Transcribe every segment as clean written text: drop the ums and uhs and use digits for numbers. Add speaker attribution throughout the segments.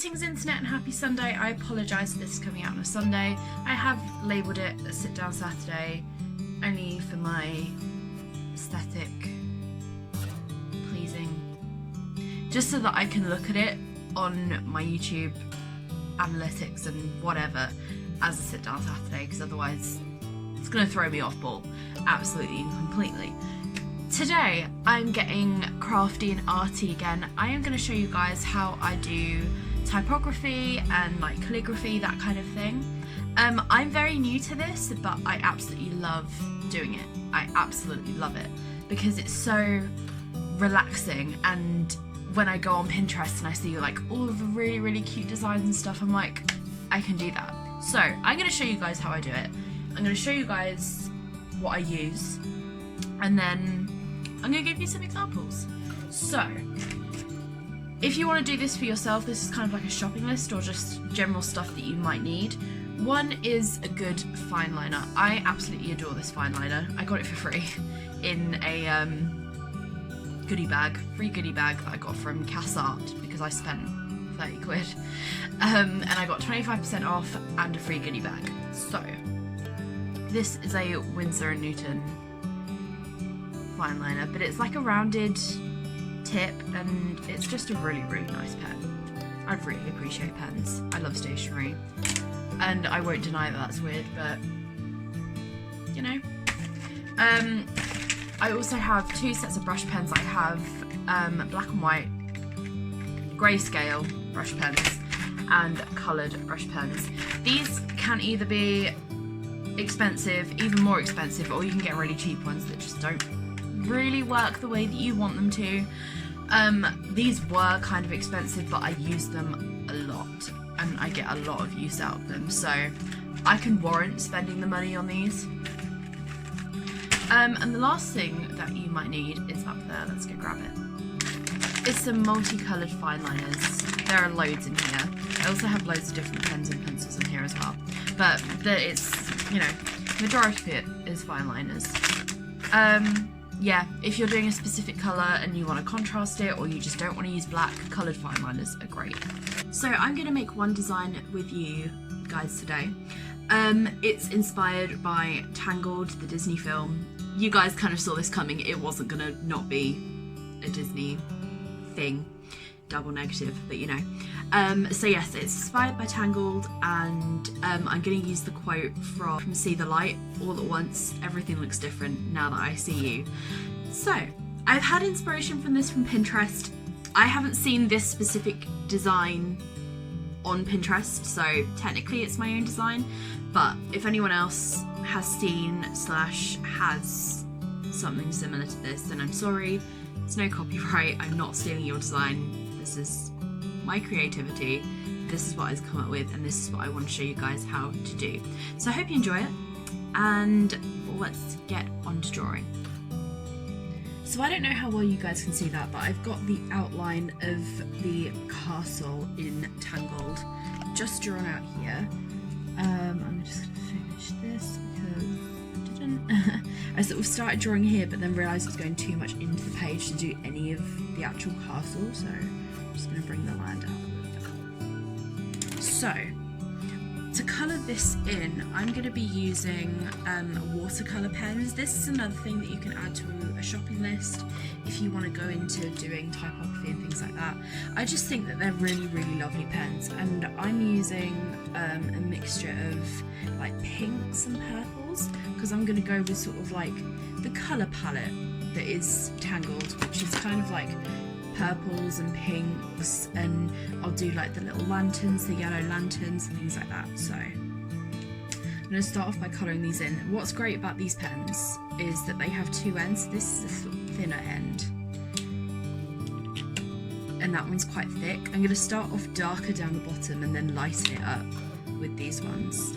Speaker 1: Greetings internet and happy Sunday. I apologise for this coming out on a Sunday. I have labelled it a sit down Saturday only for my aesthetic pleasing, just so that I can look at it on my YouTube analytics and whatever as a sit down Saturday, because otherwise it's going to throw me off ball absolutely and completely. Today I'm getting crafty and arty again. I am going to show you guys how I do typography and like calligraphy, that kind of thing. I'm very new to this, but I absolutely love doing it. I absolutely love it because it's so relaxing, and when I go on Pinterest and I see like all of the really cute designs and stuff, I'm like, I can do that. So I'm going to show you guys how I do it. I'm going to show you guys what I use, and then I'm going to give you some examples. So if you want to do this for yourself, this is kind of like a shopping list or just general stuff that you might need. One is a good fine liner. I absolutely adore this fine liner. I got it for free in a goodie bag, free goodie bag that I got from Cassart because I spent 30 quid. And I got 25% off and a free goodie bag. So this is a Winsor & Newton fine liner, but it's like a rounded tip and it's just a really nice pen. I really appreciate pens. I love stationery, and I won't deny that that's weird, but you know. I also have two sets of brush pens. I have black and white, grayscale brush pens and coloured brush pens. These can either be expensive, even more expensive, or you can get really cheap ones that just don't really work the way that you want them to. These were kind of expensive, but I use them a lot and I get a lot of use out of them, so I can warrant spending the money on these. And the last thing that you might need is up there. Let's go grab it. It's some multicoloured fine liners. There are loads in here. I also have loads of different pens and pencils in here as well, but it's, you know, majority of it is fine liners. Yeah, if you're doing a specific colour and you want to contrast it, or you just don't want to use black, coloured fine liners are great. So I'm going to make one design with you guys today. It's inspired by Tangled, the Disney film. You guys kind of saw this coming. It wasn't going to not be a Disney thing. Double negative, but you know. So yes, it's inspired by Tangled, and I'm going to use the quote from See the Light, all at once, everything looks different now that I see you. So I've had inspiration from this from Pinterest. I haven't seen this specific design on Pinterest, so technically it's my own design, but if anyone else has seen / has something similar to this, then I'm sorry, it's no copyright, I'm not stealing your design. This is my creativity, this is what I've come up with, and this is what I want to show you guys how to do. So I hope you enjoy it, and let's get on to drawing. So I don't know how well you guys can see that, but I've got the outline of the castle in Tangled just drawn out here. I'm just going to finish this because I didn't. I sort of started drawing here, but then realised it was going too much into the page to do any of the actual castle, so I'm just going to bring the land out a little bit. So, to colour this in, I'm going to be using watercolour pens. This is another thing that you can add to a shopping list if you want to go into doing typography and things like that. I just think that they're really lovely pens, and I'm using a mixture of like pinks and purples because I'm going to go with sort of like the colour palette that is Tangled, which is kind of like purples and pinks, and I'll do like the little lanterns, the yellow lanterns and things like that. So I'm going to start off by colouring these in. What's great about these pens is that they have two ends. This is a sort of thinner end and that one's quite thick. I'm going to start off darker down the bottom and then lighten it up with these ones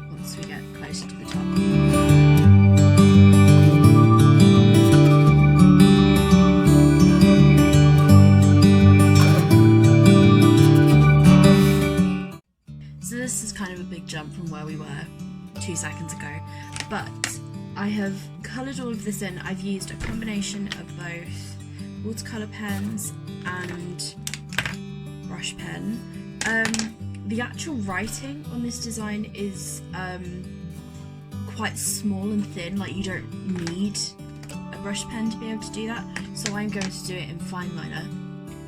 Speaker 1: once we get closer to the top. This is kind of a big jump from where we were 2 seconds ago, but I have coloured all of this in. I've used a combination of both watercolour pens and brush pen. The actual writing on this design is quite small and thin, like you don't need a brush pen to be able to do that, so I'm going to do it in fine liner.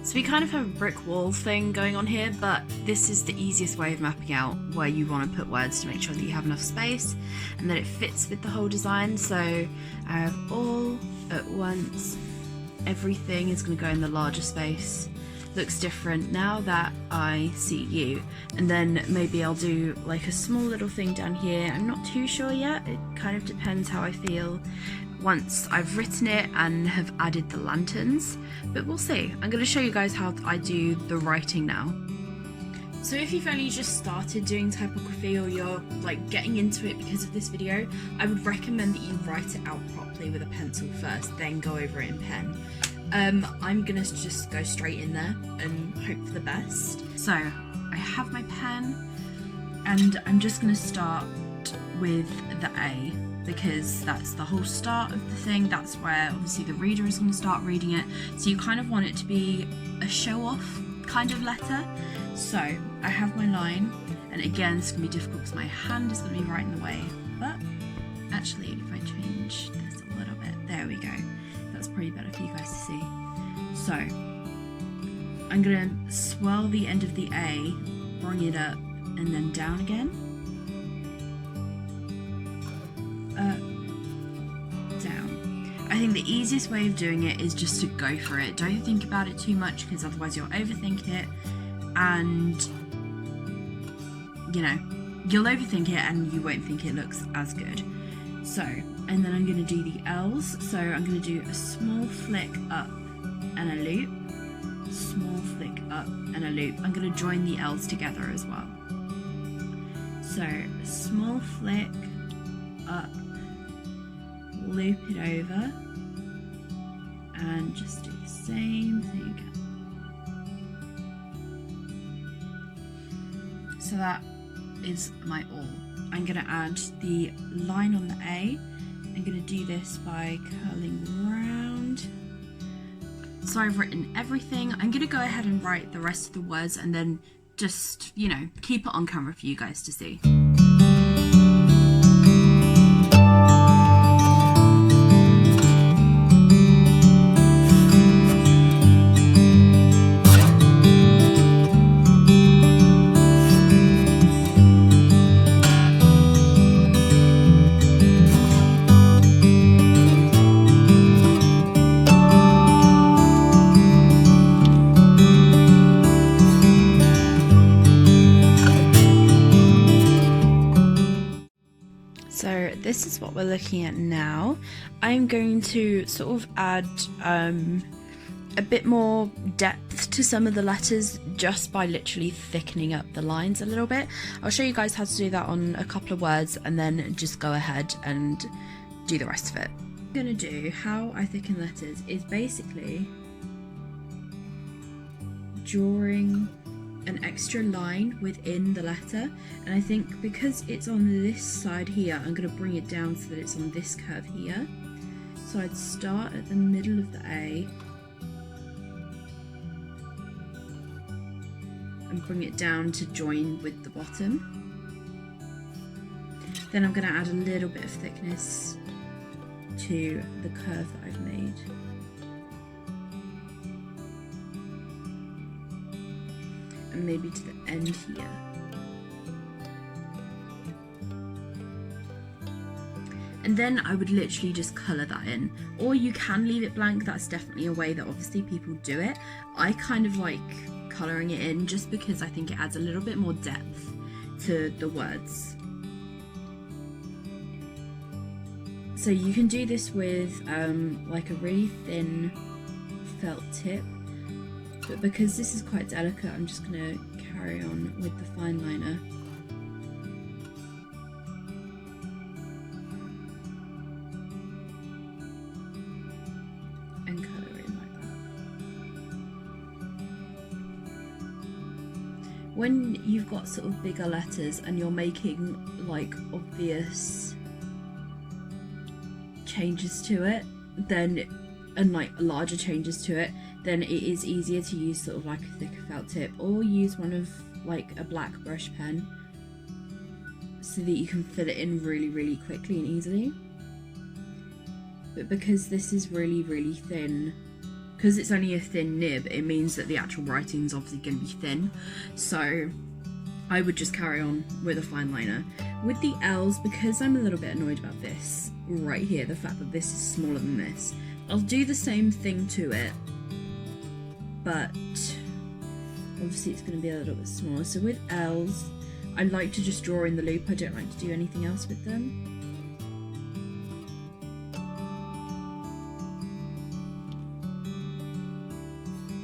Speaker 1: So we kind of have a brick wall thing going on here, but this is the easiest way of mapping out where you want to put words to make sure that you have enough space and that it fits with the whole design. So I have all at once, everything is going to go in the larger space. Looks different now that I see you. And then maybe I'll do like a small little thing down here. I'm not too sure yet, it kind of depends how I feel once I've written it and have added the lanterns, but we'll see. I'm going to show you guys how I do the writing now. So if you've only just started doing typography or you're like getting into it because of this video, I would recommend that you write it out properly with a pencil first, then go over it in pen. I'm gonna just go straight in there and hope for the best. So I have my pen and I'm just gonna start with the A, because that's the whole start of the thing. That's where obviously the reader is going to start reading it. So you kind of want it to be a show-off kind of letter. So I have my line, and again it's going to be difficult because my hand is going to be right in the way. But actually, if I change this a little bit, there we go. That's probably better for you guys to see. So I'm going to swirl the end of the A, bring it up, and then down again. Down. I think the easiest way of doing it is just to go for it. Don't think about it too much, because otherwise you'll overthink it, and you know, you'll overthink it and you won't think it looks as good. So, and then I'm going to do the L's. So I'm going to do a small flick up and a loop, small flick up and a loop. I'm going to join the L's together as well. So a small flick up, loop it over, and just do the same thing again. So that is my all. I'm going to add the line on the A. I'm going to do this by curling round. So I've written everything. I'm going to go ahead and write the rest of the words and then just, you know, keep it on camera for you guys to see. So this is what we're looking at now. I'm going to sort of add a bit more depth to some of the letters just by literally thickening up the lines a little bit. I'll show you guys how to do that on a couple of words and then just go ahead and do the rest of it. What I'm going to do, how I thicken letters, is basically drawing an extra line within the letter, and I think because it's on this side here, I'm going to bring it down so that it's on this curve here. So I'd start at the middle of the A and bring it down to join with the bottom. Then I'm going to add a little bit of thickness to the curve that I've made. And maybe to the end here. And then I would literally just colour that in. Or you can leave it blank, that's definitely a way that obviously people do it. I kind of like colouring it in just because I think it adds a little bit more depth to the words. So you can do this with like a really thin felt tip. But because this is quite delicate, I'm just going to carry on with the fine liner. And colour in like that. When you've got sort of bigger letters and you're making like obvious changes to it, then, and like larger changes to it, then it is easier to use sort of like a thicker felt tip, or use one of like a black brush pen so that you can fill it in really quickly and easily. But because this is really thin, because it's only a thin nib, it means that the actual writing is obviously going to be thin. So I would just carry on with a fine liner. With the L's, because I'm a little bit annoyed about this right here, the fact that this is smaller than this, I'll do the same thing to it, but obviously it's going to be a little bit smaller. So with L's, I like to just draw in the loop. I don't like to do anything else with them.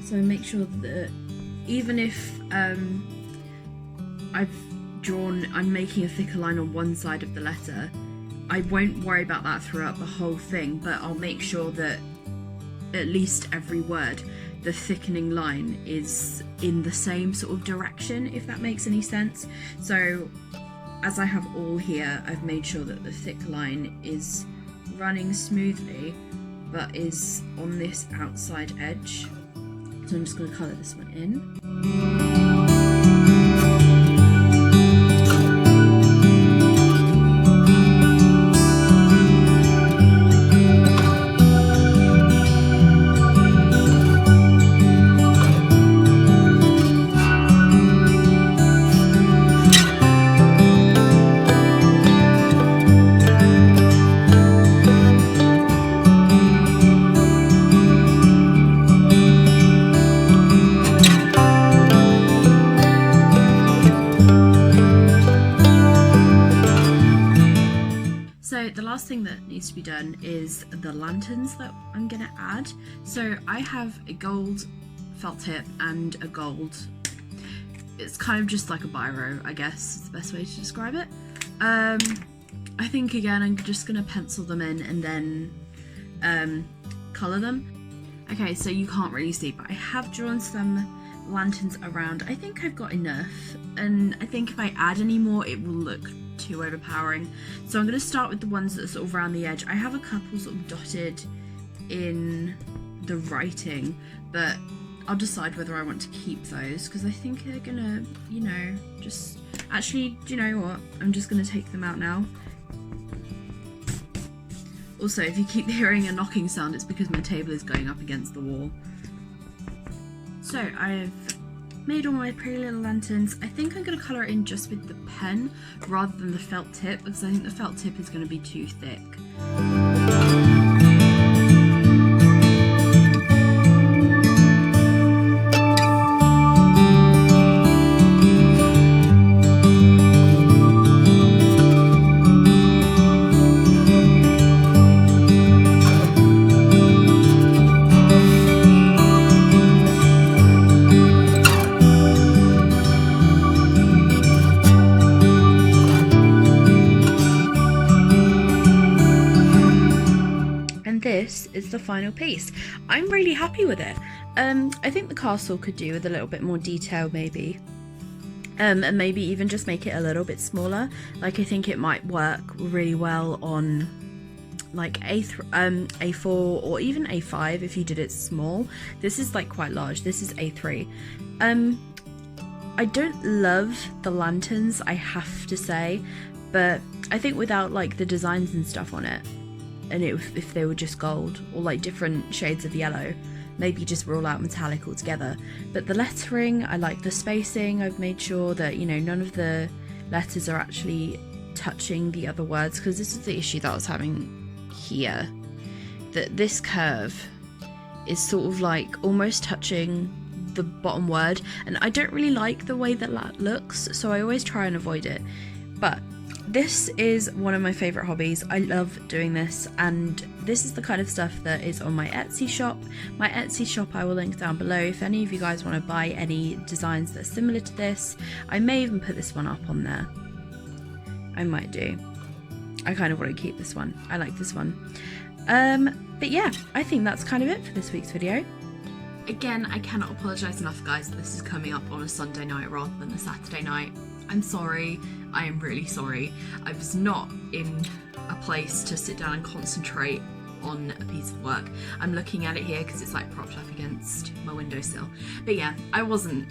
Speaker 1: So make sure that even if I'm making a thicker line on one side of the letter, I won't worry about that throughout the whole thing, but I'll make sure that at least every word, the thickening line is in the same sort of direction, if that makes any sense. So as I have all here, I've made sure that the thick line is running smoothly, but is on this outside edge. So I'm just going to colour this one in. So the last thing that needs to be done is the lanterns that I'm going to add. So I have a gold felt tip and a gold, it's kind of just like a biro, I guess is the best way to describe it. I think again I'm just going to pencil them in and then colour them. Okay, so you can't really see, but I have drawn some lanterns around. I think I've got enough, and I think if I add any more it will look too overpowering. So I'm going to start with the ones that are sort of around the edge. I have a couple sort of dotted in the writing, but I'll decide whether I want to keep those because I think they're gonna, you know, just actually, do you know what? I'm just going to take them out now. Also, if you keep hearing a knocking sound, it's because my table is going up against the wall. So I've made all my pretty little lanterns. I think I'm going to colour it in just with the pen rather than the felt tip because I think the felt tip is going to be too thick. This is the final piece. I'm really happy with it. I think the castle could do with a little bit more detail maybe. And maybe even just make it a little bit smaller. Like I think it might work really well on like A4 or even A5 if you did it small. This is like quite large. This is A3. I don't love the lanterns, I have to say, but I think without like the designs and stuff on it, and if they were just gold or like different shades of yellow, maybe just rule out metallic altogether. But the lettering, I like the spacing. I've made sure that, you know, none of the letters are actually touching the other words, because this is the issue that I was having here, that this curve is sort of like almost touching the bottom word, and I don't really like the way that that looks, so I always try and avoid it. But this is one of my favourite hobbies. I love doing this, and this is the kind of stuff that is on my Etsy shop. My Etsy shop I will link down below if any of you guys want to buy any designs that are similar to this. I may even put this one up on there. I might do. I kind of want to keep this one. I like this one. But yeah, I think that's kind of it for this week's video. Again, I cannot apologise enough, guys, that this is coming up on a Sunday night rather than a Saturday night. I'm sorry. I am really sorry. I was not in a place to sit down and concentrate on a piece of work. I'm looking at it here because it's like propped up against my windowsill. But yeah, I wasn't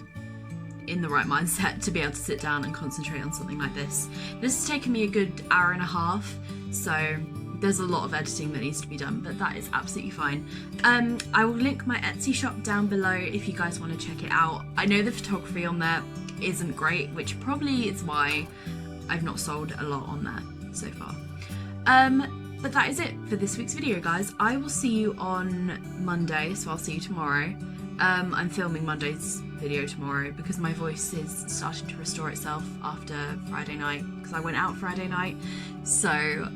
Speaker 1: in the right mindset to be able to sit down and concentrate on something like this. This has taken me a good hour and a half, so there's a lot of editing that needs to be done, but that is absolutely fine. I will link my Etsy shop down below if you guys want to check it out. I know the photography on there isn't great, which probably is why I've not sold a lot on there so far. But that is it for this week's video, guys. I will see you on Monday, so I'll see you tomorrow. I'm filming Monday's video tomorrow because my voice is starting to restore itself after Friday night, because I went out Friday night. So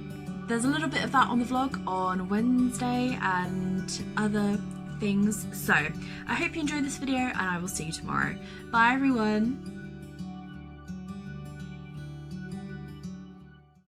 Speaker 1: there's a little bit of that on the vlog on Wednesday and other things. So I hope you enjoyed this video, and I will see you tomorrow. Bye everyone.